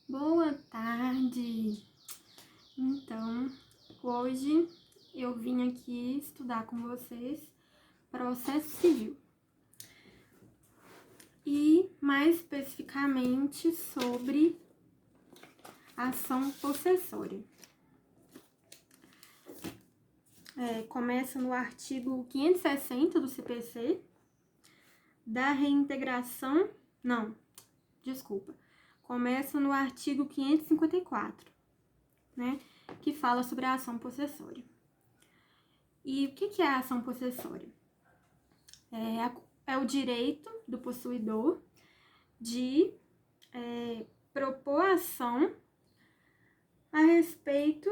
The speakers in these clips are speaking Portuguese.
Boa tarde! Então, hoje eu vim aqui estudar com vocês processo civil e mais especificamente sobre ação possessória. Começa no artigo 560 do CPC, da reintegração, começa no artigo 554, né, que fala sobre a ação possessória. E o que é a ação possessória? É o direito do possuidor de propor ação a respeito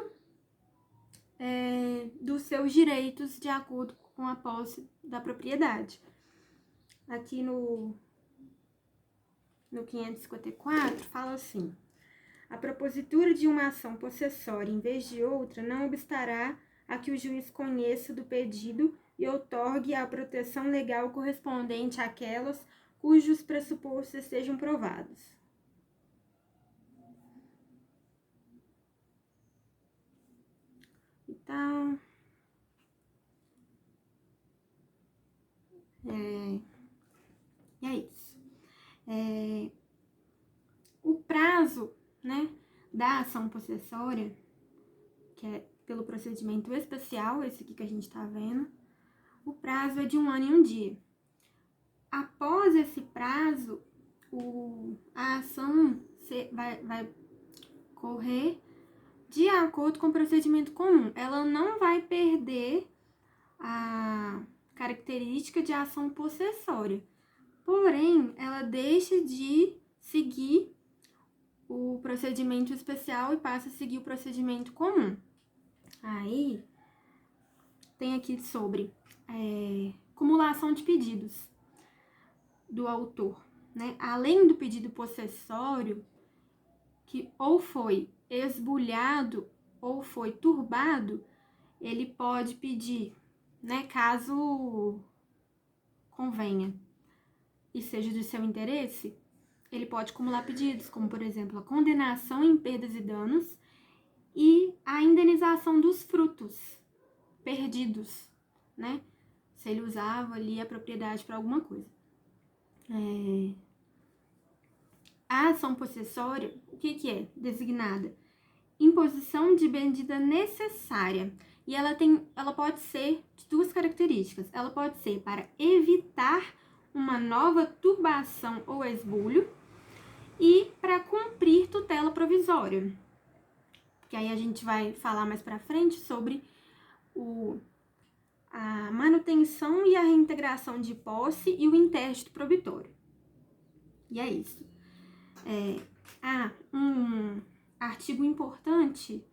dos seus direitos de acordo com a posse da propriedade. Aqui no 554 fala assim: a propositura de uma ação possessória em vez de outra não obstará a que o juiz conheça do pedido e outorgue a proteção legal correspondente àquelas cujos pressupostos estejam provados. Então, é isso. O prazo, né, da ação possessória, que é pelo procedimento especial, esse aqui que a gente está vendo, o prazo é de 1 ano e 1 dia. Após esse prazo, a ação vai correr de acordo com o procedimento comum. Ela não vai perder a característica de ação possessória. Porém, ela deixa de seguir o procedimento especial e passa a seguir o procedimento comum. Aí, tem aqui sobre cumulação de pedidos do autor, né? Além do pedido possessório, que ou foi esbulhado ou foi turbado, ele pode pedir, né, caso convenha e seja de seu interesse, ele pode acumular pedidos, como, por exemplo, a condenação em perdas e danos e a indenização dos frutos perdidos, né? Se ele usava ali a propriedade para alguma coisa. A ação possessória, o que é designada? Imposição de medida necessária. E ela pode ser de duas características. Ela pode ser para evitar uma nova turbação ou esbulho e para cumprir tutela provisória. Que aí a gente vai falar mais para frente sobre a manutenção e a reintegração de posse e o interdito probitório. E é isso. Um artigo importante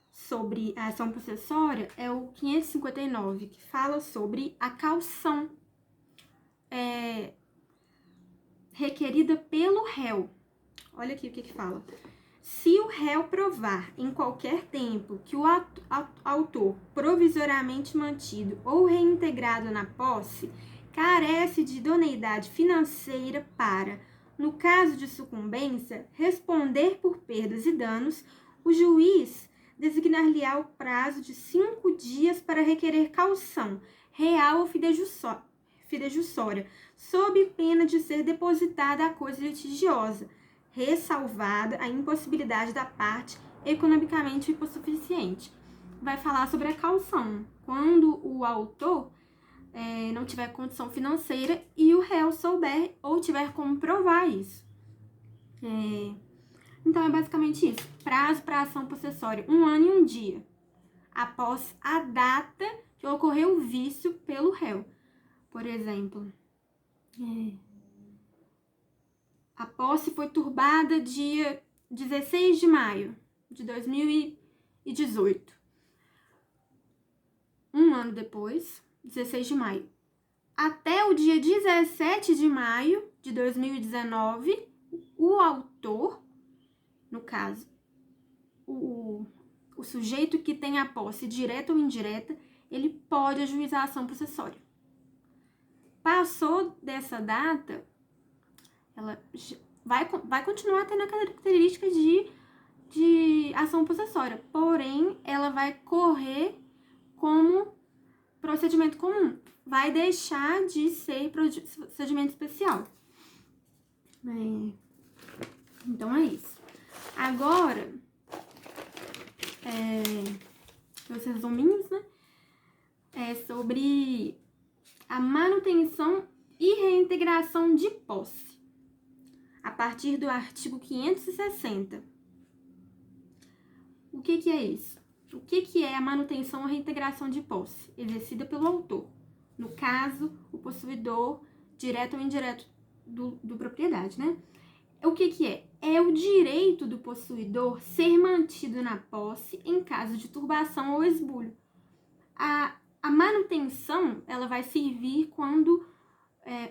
sobre a ação possessória é o 559, que fala sobre a caução requerida pelo réu. Olha aqui o que fala. Se o réu provar em qualquer tempo que o autor provisoriamente mantido ou reintegrado na posse carece de idoneidade financeira para, no caso de sucumbência, responder por perdas e danos, o juiz designar-lhe-á o prazo de 5 dias para requerer caução, real ou fidejussória, sob pena de ser depositada a coisa litigiosa, ressalvada a impossibilidade da parte economicamente hipossuficiente. Vai falar sobre a caução, quando o autor não tiver condição financeira e o réu souber ou tiver como provar isso. Então, é basicamente isso. Prazo para ação possessória, 1 ano e 1 dia, após a data que ocorreu o vício pelo réu. Por exemplo, a posse foi turbada dia 16 de maio de 2018. 1 ano depois, 16 de maio, até o dia 17 de maio de 2019, o autor, no caso, o sujeito que tem a posse direta ou indireta, ele pode ajuizar a ação possessória. Passou dessa data, ela vai continuar tendo a característica de ação possessória, porém, ela vai correr como procedimento comum, vai deixar de ser procedimento especial. Então, é isso. Agora, os resuminhos, né? É sobre a manutenção e reintegração de posse, a partir do artigo 560. O que é isso? O que é a manutenção ou reintegração de posse? Exercida pelo autor. No caso, o possuidor, direto ou indireto do propriedade, né? O que é? É o direito do possuidor ser mantido na posse em caso de turbação ou esbulho. A manutenção, ela vai servir quando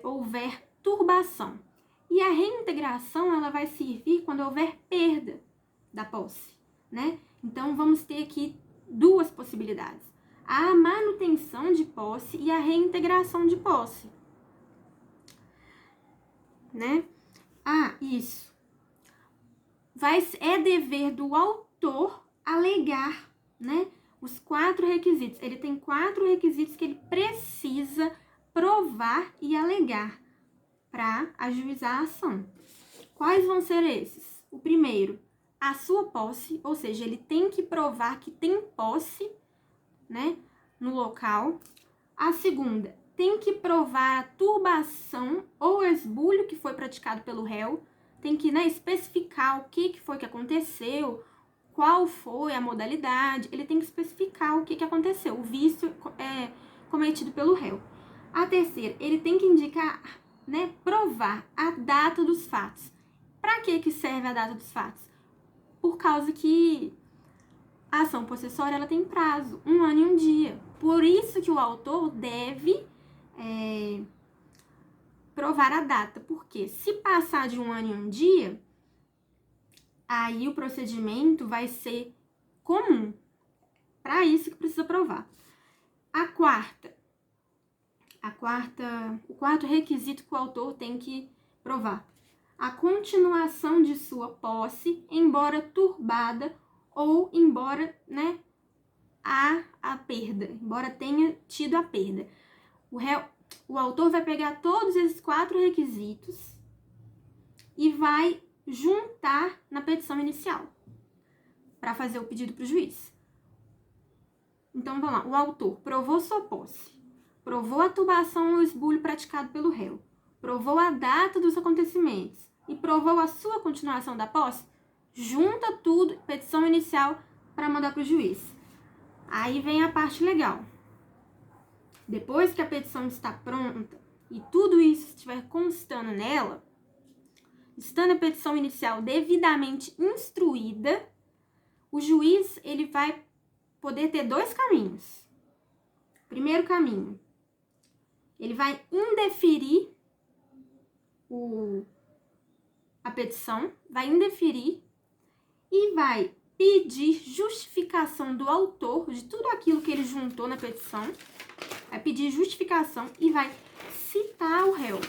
houver turbação. E a reintegração, ela vai servir quando houver perda da posse, né? Então, vamos ter aqui duas possibilidades. A manutenção de posse e a reintegração de posse, né? Isso. É dever do autor alegar, né? Os 4 requisitos. Ele tem 4 requisitos que ele precisa provar e alegar para ajuizar a ação. Quais vão ser esses? O primeiro, a sua posse, ou seja, ele tem que provar que tem posse, né, no local. A segunda, tem que provar a turbação ou esbulho que foi praticado pelo réu. Tem que, né, especificar o que foi que aconteceu, qual foi a modalidade. Ele tem que especificar o que aconteceu, o vício cometido pelo réu. A terceira, ele tem que indicar, né, provar a data dos fatos. Para que serve a data dos fatos? Por causa que a ação possessória, ela tem prazo, 1 ano e 1 dia. Por isso que o autor deve provar a data. Porque se passar de 1 ano e 1 dia, aí o procedimento vai ser comum. Para isso que precisa provar. O quarto requisito que o autor tem que provar: a continuação de sua posse, embora turbada ou embora, né, a perda, embora tenha tido a perda. O autor vai pegar todos esses 4 requisitos e vai juntar na petição inicial para fazer o pedido para o juiz. Então, vamos lá. O autor provou sua posse, provou a turbação ou esbulho praticado pelo réu, provou a data dos acontecimentos e provou a sua continuação da posse. Junta tudo, petição inicial, para mandar para o juiz. Aí vem a parte legal. Depois que a petição está pronta e tudo isso estiver constando nela, estando a petição inicial devidamente instruída, o juiz, ele vai poder ter 2 caminhos. Primeiro caminho, ele vai indeferir a petição, vai indeferir e vai pedir justificação do autor de tudo aquilo que ele juntou na petição, vai pedir justificação e vai citar o réu.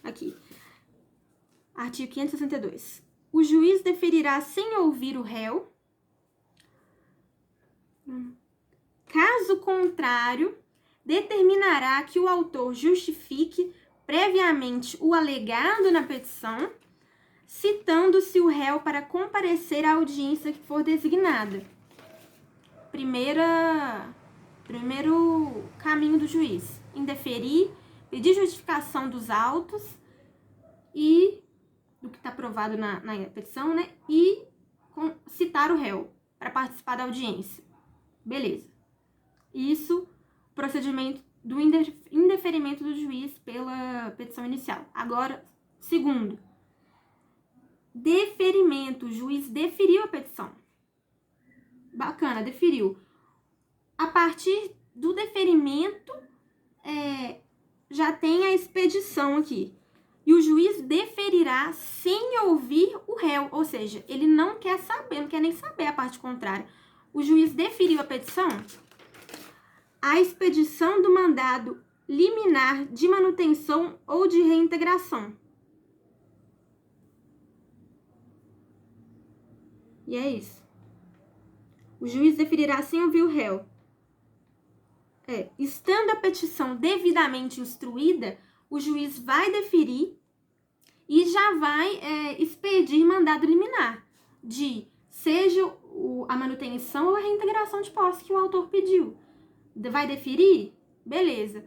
Aqui, artigo 562. O juiz deferirá sem ouvir o réu. Caso contrário, determinará que o autor justifique previamente o alegado na petição, citando-se o réu para comparecer à audiência que for designada. Primeiro caminho do juiz: indeferir, pedir justificação dos autos e do que está provado na petição, né? E citar o réu para participar da audiência. Beleza. Isso, procedimento do indeferimento do juiz pela petição inicial. Agora, segundo, deferimento. O juiz deferiu a petição. Bacana, deferiu. A partir do deferimento, já tem a expedição aqui. E o juiz deferirá sem ouvir o réu. Ou seja, ele não quer saber, não quer nem saber a parte contrária. O juiz deferiu a petição. A expedição do mandado liminar de manutenção ou de reintegração. E é isso. O juiz deferirá sem ouvir o réu. Estando a petição devidamente instruída, o juiz vai deferir e já vai expedir mandado liminar de seja a manutenção ou a reintegração de posse que o autor pediu. Vai deferir? Beleza.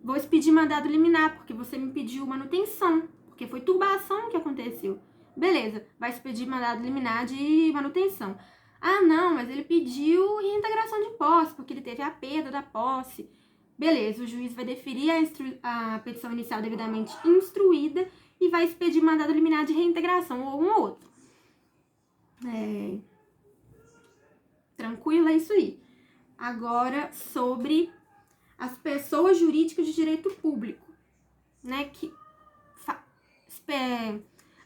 Vou expedir mandado liminar porque você me pediu manutenção, porque foi turbação que aconteceu. Beleza, vai expedir mandado liminar de manutenção. Ah, não, mas ele pediu reintegração de posse, porque ele teve a perda da posse. Beleza, o juiz vai deferir a petição inicial devidamente instruída e vai expedir mandado liminar de reintegração, ou um ou outro. Tranquilo, é isso aí. Agora, sobre as pessoas jurídicas de direito público, né, que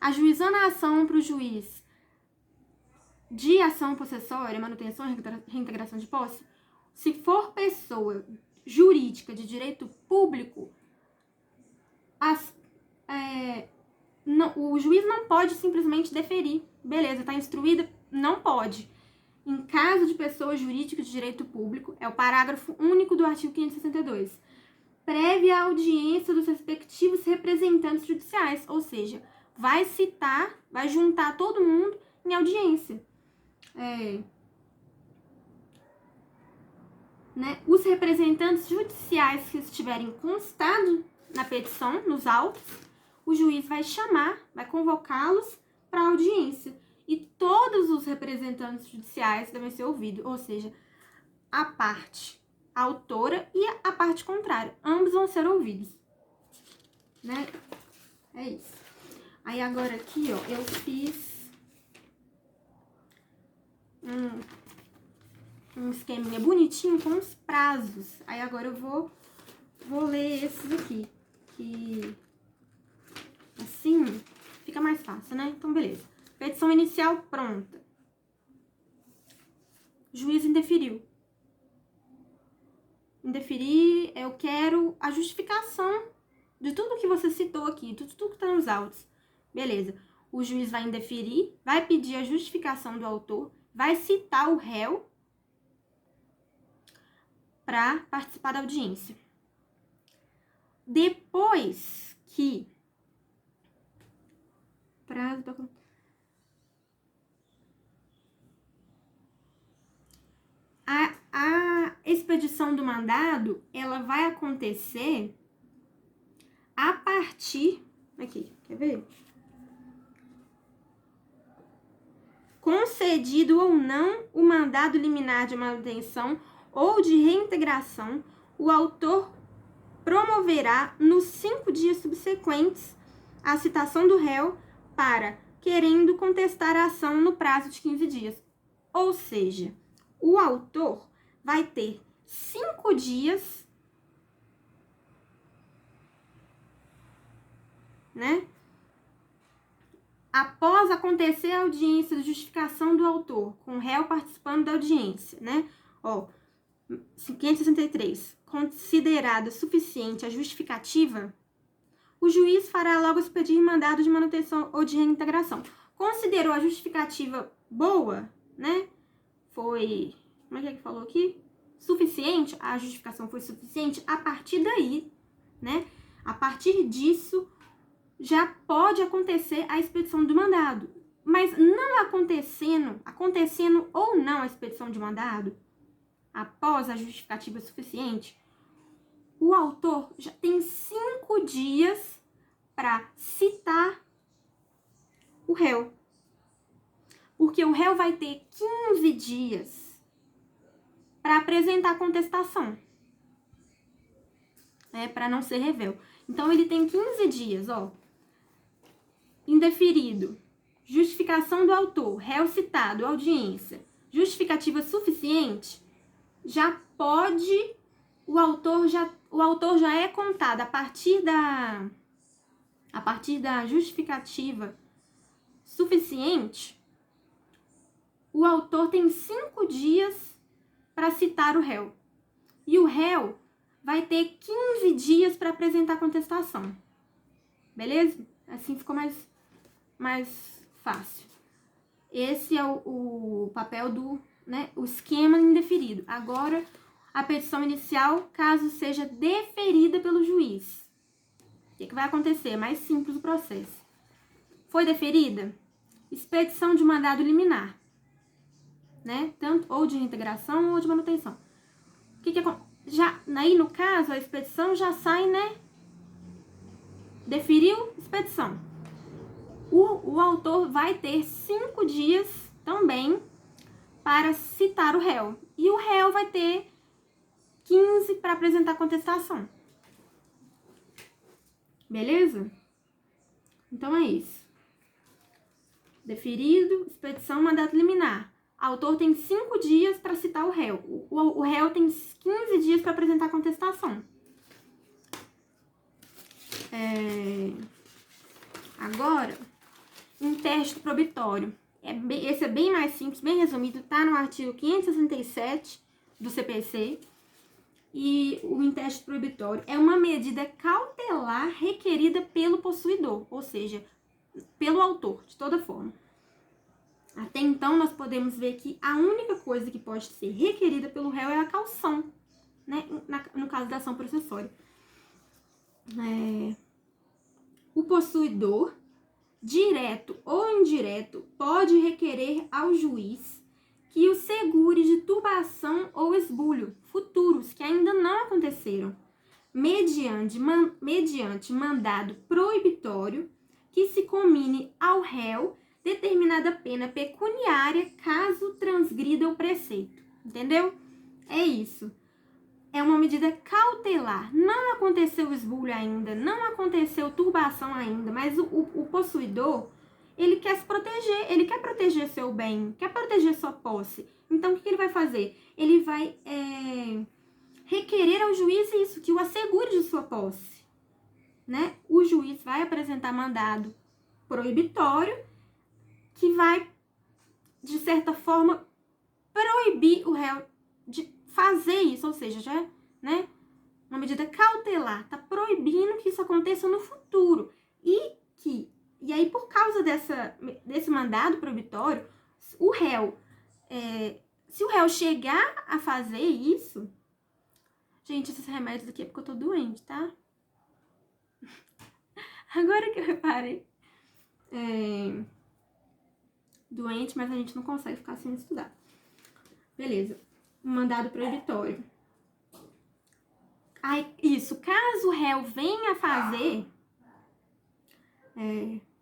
ajuizando a ação para o juiz de ação possessória, manutenção e reintegração de posse, se for pessoa jurídica de direito público, o juiz não pode simplesmente deferir. Beleza, está instruída? Não pode. Em caso de pessoa jurídica de direito público, é o parágrafo único do artigo 562, prévia audiência dos respectivos representantes judiciais, ou seja, vai juntar todo mundo em audiência. Os representantes judiciais que estiverem constados na petição, nos autos, o juiz vai convocá-los para audiência. E todos os representantes judiciais devem ser ouvidos, ou seja, a parte autora e a parte contrária. Ambos vão ser ouvidos. Né? É isso. Aí agora aqui, ó, eu fiz um esqueminha bonitinho com os prazos. Aí agora eu vou ler esses aqui, que assim fica mais fácil, né? Então, beleza. Petição inicial pronta. Juiz indeferiu. Indeferir, eu quero a justificação de tudo que você citou aqui, tudo que está nos autos. Beleza. O juiz vai indeferir, vai pedir a justificação do autor, vai citar o réu para participar da audiência. Depois que a expedição do mandado, ela vai acontecer a partir... Aqui, quer ver? Concedido ou não o mandado liminar de manutenção ou de reintegração, o autor promoverá nos 5 dias subsequentes a citação do réu para, querendo contestar a ação no prazo de 15 dias. Ou seja, o autor vai ter 5 dias, né? Após acontecer a audiência de justificação do autor, com o réu participando da audiência, né? 563. Considerada suficiente a justificativa, o juiz fará logo expedir mandado de manutenção ou de reintegração. Considerou a justificativa boa, né? Foi... Como é que falou aqui? Suficiente, a justificação foi suficiente, a partir daí, né? A partir disso, já pode acontecer a expedição do mandado. Mas não acontecendo ou não a expedição de mandado, após a justificativa suficiente, o autor já tem 5 dias para citar o réu. Porque o réu vai ter 15 dias para apresentar a contestação, né, para não ser revel. Então, ele tem 15 dias, ó. Indeferido, justificação do autor, réu citado, audiência, justificativa suficiente, já pode, o autor já é contado a partir da justificativa suficiente, o autor tem 5 dias para citar o réu. E o réu vai ter 15 dias para apresentar a contestação. Beleza? Assim ficou mais fácil. Esse é o papel do, né, o esquema indeferido. Agora, a petição inicial, caso seja deferida pelo juiz. O que vai acontecer? É mais simples o processo. Foi deferida? Expedição de mandado liminar, né? Tanto ou de reintegração ou de manutenção. O que já aí no caso a expedição já sai, né? Deferiu expedição. O autor vai ter 5 dias também para citar o réu. E o réu vai ter 15 para apresentar contestação. Beleza? Então é isso. Deferido, expedição, mandato liminar. O autor tem 5 dias para citar o réu. O réu tem 15 dias para apresentar contestação. Agora, intérito probitório. Esse é bem mais simples, bem resumido. Tá no artigo 567 do CPC. E o intérito proibitório é uma medida cautelar requerida pelo possuidor, ou seja, pelo autor, de toda forma. Até então, nós podemos ver que a única coisa que pode ser requerida pelo réu é a caução, né? No caso da ação processória. O possuidor, direto ou indireto, pode requerer ao juiz que o segure de turbação ou esbulho futuros que ainda não aconteceram, mediante mandado proibitório que se comine ao réu determinada pena pecuniária caso transgrida o preceito. Entendeu? É isso. É uma medida cautelar. Não aconteceu esbulho ainda, não aconteceu turbação ainda, mas o possuidor, ele quer se proteger, ele quer proteger seu bem, quer proteger sua posse. Então, o que ele vai fazer? Ele vai requerer ao juiz isso, que o assegure de sua posse. Né? O juiz vai apresentar mandado proibitório que vai, de certa forma, proibir o réu de fazer isso, ou seja, já, né, uma medida cautelar, tá proibindo que isso aconteça no futuro. E aí, por causa desse mandado proibitório, o réu, se o réu chegar a fazer isso, gente, esses remédios aqui é porque eu tô doente, tá? Agora que eu reparei, doente, mas a gente não consegue ficar sem estudar. Beleza. Mandado proibitório. Isso, caso o réu venha fazer,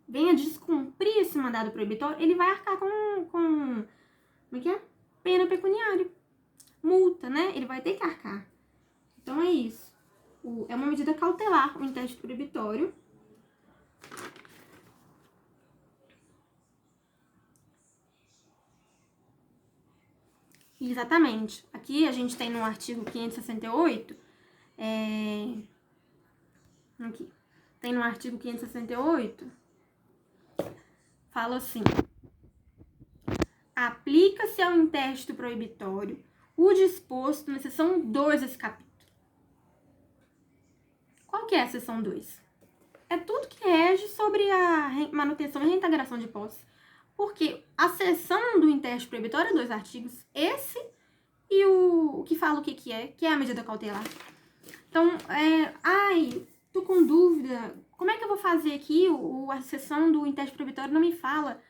venha descumprir esse mandado proibitório, ele vai arcar com como é que é? Pena pecuniária. Multa, né? Ele vai ter que arcar. Então é isso. É uma medida cautelar, o intérito proibitório. Exatamente. Aqui a gente tem no artigo 568, aqui, tem no artigo 568, fala assim: aplica-se ao intérito proibitório o disposto na seção 2 desse capítulo. Qual que é a seção 2? É tudo que rege sobre a manutenção e reintegração de posse. Porque a seção do intérito proibitório é 2 artigos, esse e o que fala o que é a medida cautelar. Então, tô com dúvida, como é que eu vou fazer aqui? A seção do intérito proibitório não me fala.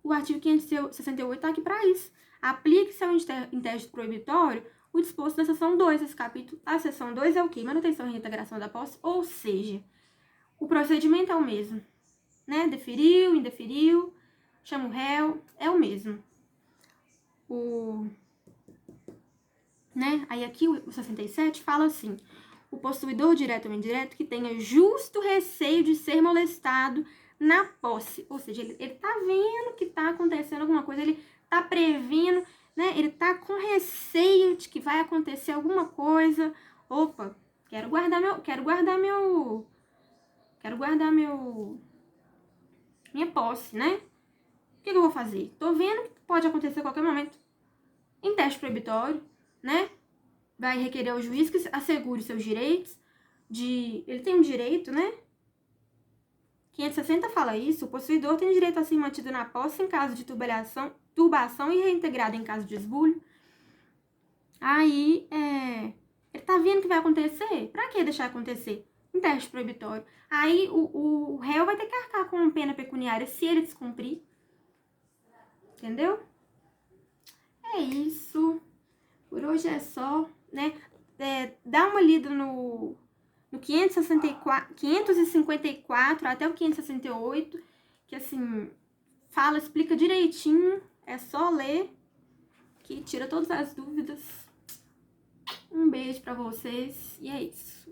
O artigo 568 tá aqui para isso. Aplique-se ao intérito proibitório o disposto na seção 2 desse capítulo. A seção 2 é o quê? Manutenção e reintegração da posse, ou seja, o procedimento é o mesmo, né? Deferiu, indeferiu, chama o réu, é o mesmo. Né? Aí aqui o 67 fala assim: o possuidor direto ou indireto que tenha justo receio de ser molestado na posse. Ou seja, ele tá vendo que tá acontecendo alguma coisa, ele tá prevendo, né? Ele tá com receio de que vai acontecer alguma coisa. Opa, quero guardar minha posse, né? O que eu vou fazer? Tô vendo que pode acontecer a qualquer momento. Intérito proibitório, né? Vai requerer ao juiz que assegure seus direitos. Ele tem um direito, né? 560 fala isso, o possuidor tem direito a ser mantido na posse em caso de turbação e reintegrado em caso de esbulho. Aí, ele tá vendo que vai acontecer? Pra que deixar acontecer? Interdito proibitório. Aí, o réu vai ter que arcar com pena pecuniária se ele descumprir. Entendeu? É isso. Por hoje é só, né? Dá uma lida no 554 até o 568, que assim, explica direitinho. É só ler que tira todas as dúvidas. Um beijo pra vocês e é isso.